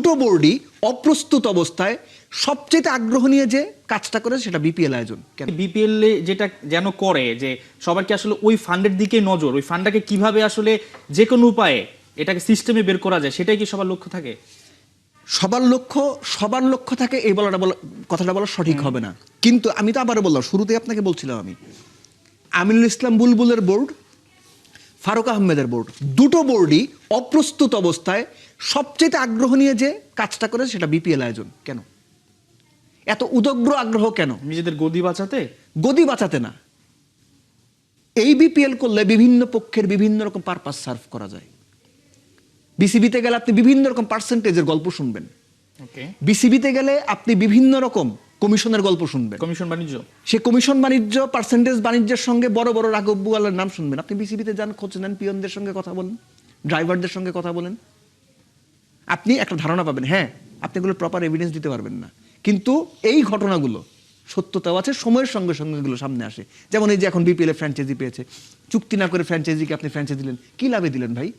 দুটো বোর্ডই অপ্রস্তুত অবস্থায় সবচেয়ে আগ্রহ নিয়ে যে কাজটা করে সেটা বিপিএল আয়োজন। বিপিএল যেটা যেন করে যে সবার কি আসলে ওই ফান্ডের দিকে নজর, ওই ফান্ডটাকে কিভাবে আসলে যে কোনো উপায়ে এটাকে সিস্টেমে বের করা যায়, সেটাই কি সবার লক্ষ্য থাকে? সবার লক্ষ্য থাকে এই কথাটা বলা সঠিক হবে না, কিন্তু আমি তো আবারও বললাম, শুরুতে আপনাকে বলছিলাম আমি, আমিনুল ইসলাম বুলবুলের বোর্ড, ফারুক আহমেদের বোর্ড, দুটো বোর্ডই অপ্রস্তুত অবস্থায় সবচেয়ে আগ্রহ নিয়ে যে কাজটা করে সেটা বিপিএল আয়োজন। কেন এত উদগ্র আগ্রহ? কেন? নিজেদের গদি বাঁচাতে? গদি বাঁচাতে না, এই বিপিএল করলে বিভিন্ন পক্ষের বিভিন্ন রকম পারপাস সার্ভ করা যায়। বিসিবিতে গেলে আপনি বিভিন্ন রকম পার্সেন্টেজের গল্প শুনবেন, বিসিবিতে গেলে আপনি বিভিন্ন রকম কমিশনের গল্প শুনবেন, কমিশন বাণিজ্য, সে কমিশন বাণিজ্য, পার্সেন্টেজ বাণিজ্যের সঙ্গে বড় বড় রাঘবুয়ালের নাম শুনবেন। আপনি বিসিবিতে যান, খোঁজ নেন, পিয়নদের সঙ্গে কথা বলেন, ড্রাইভারদের সঙ্গে কথা বলেন, আপনি একটা ধারণা পাবেন। হ্যাঁ, আপনি এগুলো প্রপার এভিডেন্স দিতে পারবেন না, কিন্তু এই ঘটনাগুলো সত্যতাও আছে, সময়ের সঙ্গে সঙ্গে এগুলো সামনে আসে। যেমন এই যে এখন বিপিএল এ ফ্র্যাঞ্চাইজি পেয়েছে, চুক্তি না করে ফ্র্যাঞ্চাইজিকে আপনি ফ্র্যাঞ্চাইজি দিলেন, কি লাভে দিলেন ভাই?